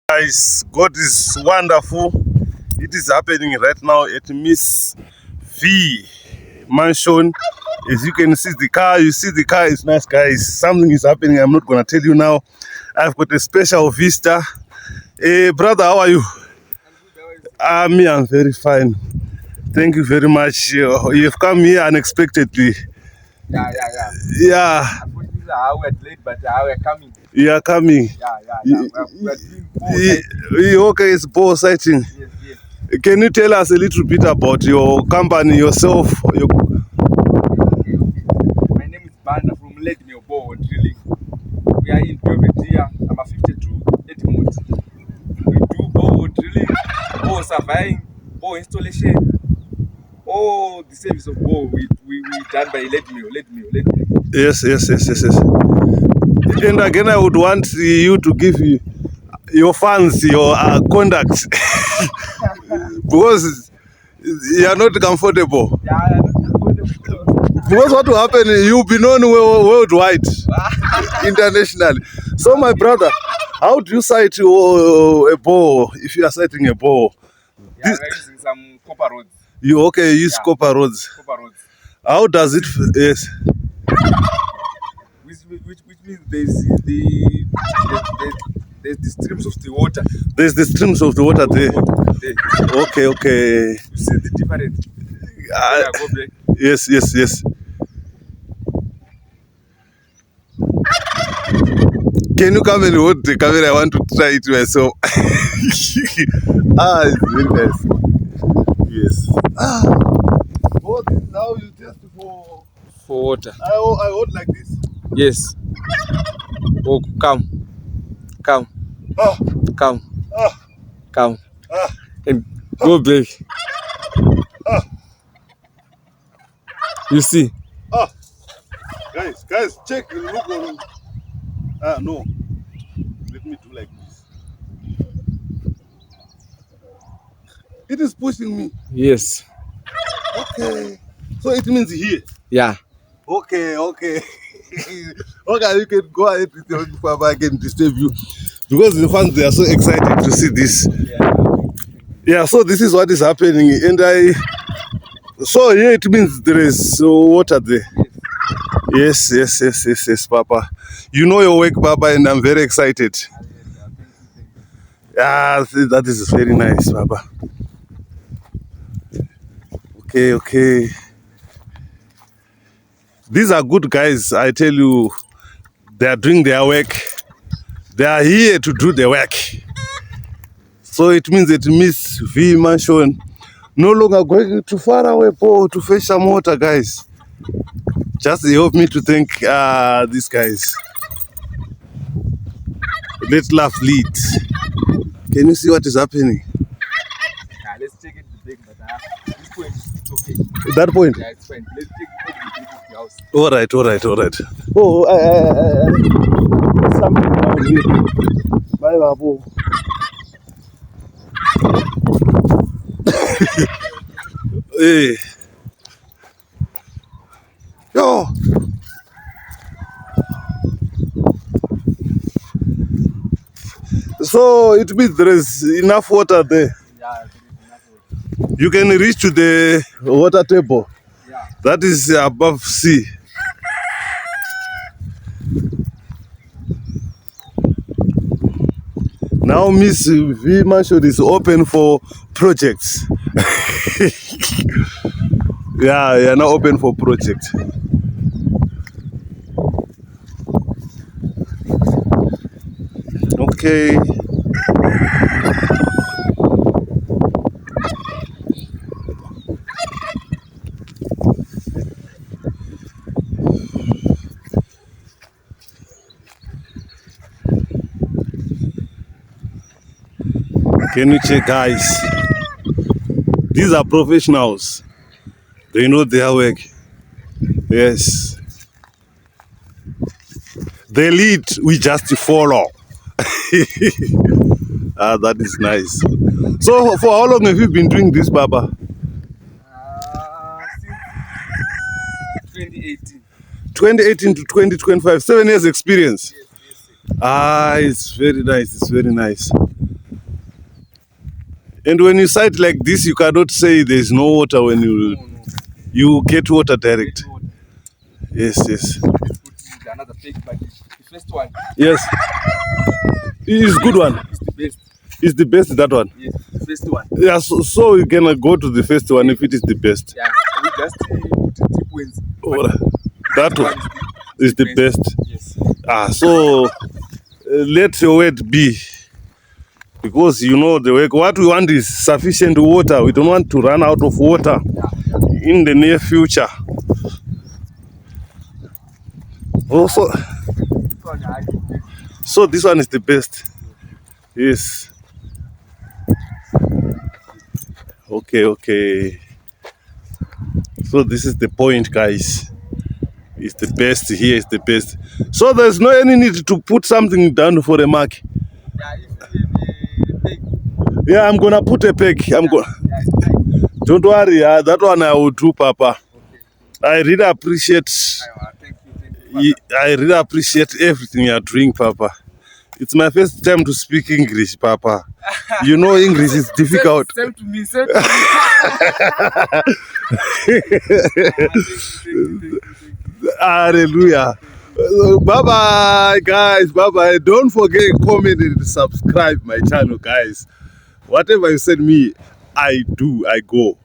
Guys, God is wonderful. It is happening right now at Miss V mansion. As you can see the car, is nice, guys. Something is happening. I'm not gonna tell you now. I've got a special vista. Hey, brother, how are you? Me, I'm very fine. Thank you very much. You've come here unexpectedly. Yeah. Unfortunately, I was late, but I was coming. You are coming. Okay, it's bow sighting. Yes. Can you tell us a little bit about your company, yourself? My name is Banda from Let Me Bow Drilling. We are in Belvedere, number 52, Edmond. We do bow drilling, bow surveying, bow installation. All the service of bow we done by Let Me. Yes. And again, I would want you to give your fans your contact because you are not comfortable. Yeah, I'm not comfortable. Because what will happen, you'll be known worldwide, internationally. So, my brother, how do you sight a bow if you are sighting a bow? Yeah, we're using some copper rods. You use copper rods. Copper rods. How does it? Yes. Which means there's the streams of the water. There's the streams of the water there. Okay. You see the difference. Go back. Yes. Can you come and hold the camera? I want to try it myself. It's very nice. Yes. Now you test for water. I hold like this. Yes. Oh, come. Come. And go back. You see? Guys, check. Look on. No. Let me do like this. It is pushing me. Yes. Okay. So it means here. Yeah. Okay. Okay, you can go ahead with your before I can disturb you. Because the fans, they are so excited to see this. Yeah, so this is what is happening. And so here it means there is water there. Yes, Papa. You know your work, Papa, and I'm very excited. Yeah, that is very nice, Papa. Okay. These are good guys, I tell you. They are doing their work. They are here to do the work. So it means that Miss V mansion no longer going too far away to fetch some water, guys. Just help me to thank these guys. Let love lead. Can you see what is happening? Let's take it to big, but this point is okay. That point? Yeah, it's fine. Let's take it to the house. All right. Something down here. Bye, Babu. Hey. Yo. So it means there is enough water there. Yeah, there is enough water. You can reach to the water table. Yeah. That is above sea. Now Miss V mansion is open for projects. Yeah, you are now open for projects. Okay. Can you check, guys? These are professionals. They know their work. Yes. They lead, we just follow. That is nice. So for how long have you been doing this, Baba? Since 2018. 2018 to 2025, 7 years experience. Yes. It's very nice. And when you sight like this, you cannot say there's no water when you get water direct. Get water. Yes, yes. Let's put another peg, but the first one Yes. It's good one. is the best. It's the best, that one. Yes, the first one. Yeah, so you can go to the first one if it is the best. Yeah, we just put deep wins. Oh, that one is the best. Yes. So let your word be. Because you know the work. What we want is sufficient water. We don't want to run out of water in the near future. Also, so this one is the best. Yes. Okay. So this is the point, guys. It's the best. Here is the best. So there's no any need to put something down for a mark. Yeah, if the peg. Yeah, I'm gonna put a peg. Don't worry. That one I will do, Papa. Okay. I really appreciate. Thank you. I really appreciate everything you're doing, Papa. It's my first time to speak English, Papa. You know English is difficult. Same to me. Same to me. Thank you. Hallelujah. Bye bye, guys. Bye bye. Don't forget, comment and subscribe my channel, guys. Whatever you send me, I do. I go.